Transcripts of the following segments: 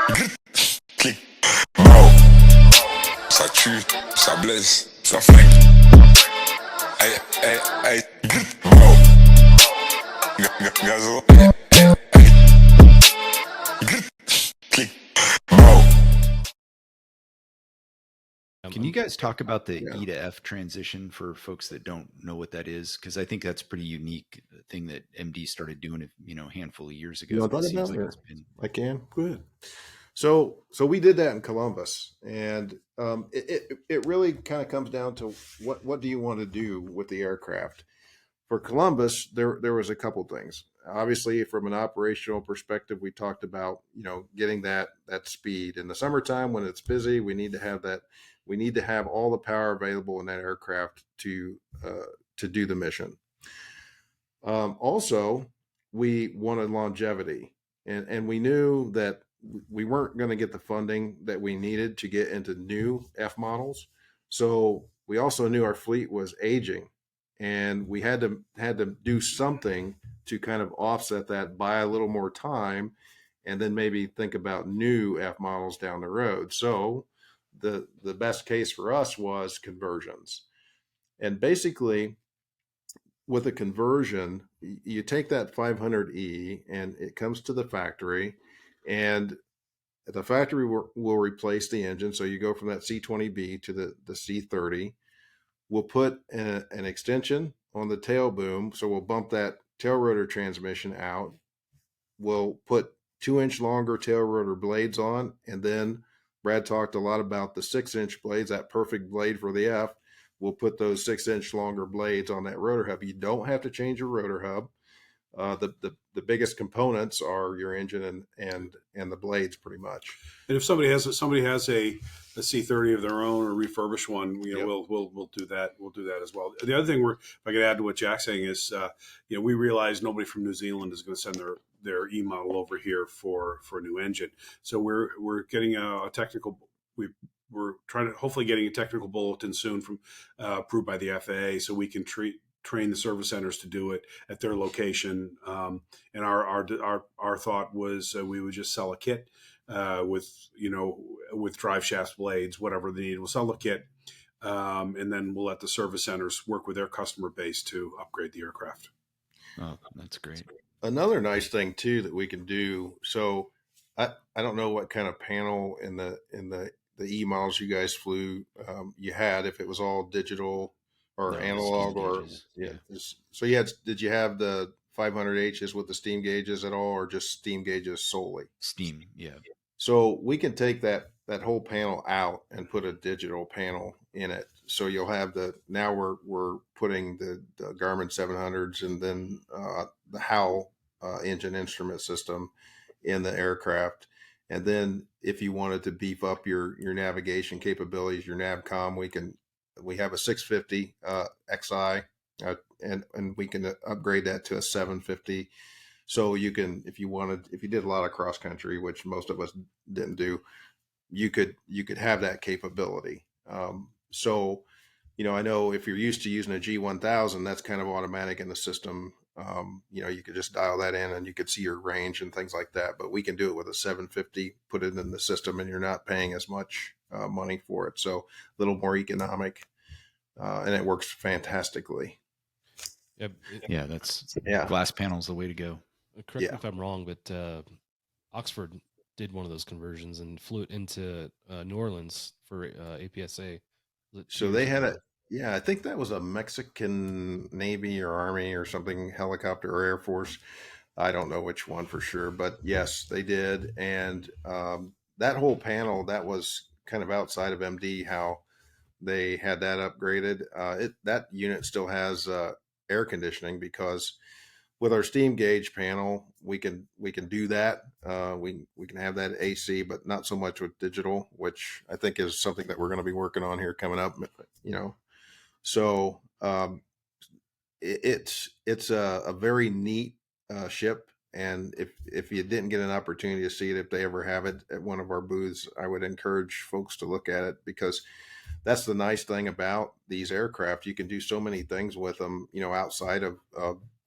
Clic, mao, ça tue, ça blesse, ça flingue. Aïe, aïe, aïe, mao, gazo, clic, mao. Can you guys talk about the E to F transition for folks that don't know what that is? Because I think that's a pretty unique thing that MD started doing, a handful of years ago. You want to It talk seems about like it? it's been. I can. Go ahead. So we did that in Columbus, and it really kind of comes down to what do you want to do with the aircraft. For Columbus, there was a couple things. Obviously, from an operational perspective, we talked about getting that speed in the summertime when it's busy. We need to have that. We need to have all the power available in that aircraft to do the mission. Also, we wanted longevity, and we knew that we weren't going to get the funding that we needed to get into new F models. So we also knew our fleet was aging, and we had to do something to kind of offset that, buy a little more time, and then maybe think about new F models down the road. So the best case for us was conversions, and basically with a conversion, you take that 500E and it comes to the factory, and the factory will replace the engine. So you go from that C20B to the C30. We'll put an extension on the tail boom. So we'll bump that tail rotor transmission out. We'll put 2-inch longer tail rotor blades on. And then Brad talked a lot about the 6-inch blades, that perfect blade for the F. We'll put those 6-inch longer blades on that rotor hub. You don't have to change your rotor hub. The biggest components are your engine and the blades, pretty much. And if somebody has a C30 of their own or refurbished one, Yep. we'll do that. We'll do that as well. The other thing if I could add to what Jack's saying is, we realize nobody from New Zealand is going to send their E model over here for a new engine. So we're getting a technical. We're trying to hopefully getting a technical bulletin soon from approved by the FAA, so we can train the service centers to do it at their location. And our thought was we would just sell a kit with drive shafts, blades, whatever they need. We'll sell a kit, and then we'll let the service centers work with their customer base to upgrade the aircraft. Oh, that's great. Another nice thing too that we can do. So I don't know what kind of panel in the E models you guys flew you had, if it was all digital or No, analog steam or gauges. So did you have the 500Hs with the steam gauges at all, or just steam gauges solely? Steam, yeah. So we can take that whole panel out and put a digital panel in it. So you'll have now we're putting the Garmin 700s and then the HAL engine instrument system in the aircraft. And then if you wanted to beef up your navigation capabilities, your NavCom, we have a 650 XI, and we can upgrade that to a 750. So you can, if you did a lot of cross country, which most of us didn't do, you could have that capability. So, I know if you're used to using a G1000, that's kind of automatic in the system. You could just dial that in and you could see your range and things like that. But we can do it with a 750, put it in the system, and you're not paying as much money for it. So a little more economic, and it works fantastically. Glass panel's the way to go. Correct me if I'm wrong, but Oxford did one of those conversions and flew it into New Orleans for APSA. So they had I think that was a Mexican Navy or Army or something, helicopter or Air Force. I don't know which one for sure, but yes, they did. And that whole panel, that was kind of outside of MD, how they had that upgraded. That unit still has air conditioning, because with our steam gauge panel, we can do that. We can have that AC, but not so much with digital, which I think is something that we're going to be working on here coming up. So it's a very neat ship, and if you didn't get an opportunity to see it, if they ever have it at one of our booths, I would encourage folks to look at it, because that's the nice thing about these aircraft. You can do so many things with them, outside of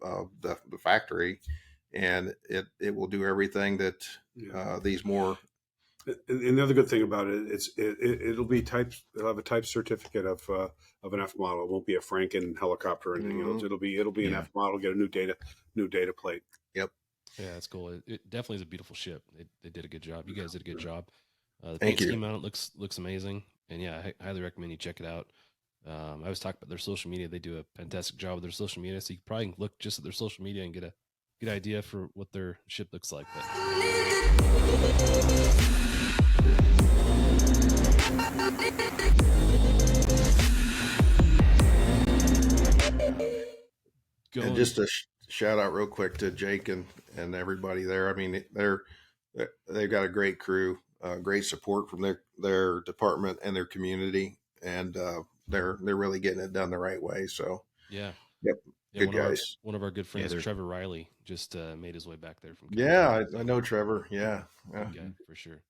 the factory, and it will do everything that these more And the other good thing about it, it'll be type. It'll have a type certificate of an F model. It won't be a Franken helicopter or anything else. It'll be an F model. Get a new data plate. Yep. Yeah, that's cool. It definitely is a beautiful ship. They did a good job. You guys did a good job. The Thank paint you. scheme on it looks amazing. And yeah, I highly recommend you check it out. I was talking about their social media. They do a fantastic job with their social media. So you probably can look just at their social media and get a good idea for what their ship looks like. But and just a shout out real quick to Jake and everybody there. I mean, they've got a great crew, great support from their department and their community, and they're really getting it done the right way. So yeah, yep, yeah, good guys. One of our good friends, Yeah, Trevor Riley, just made his way back there from. Yeah, I know Trevor. Yeah, Good guy for sure.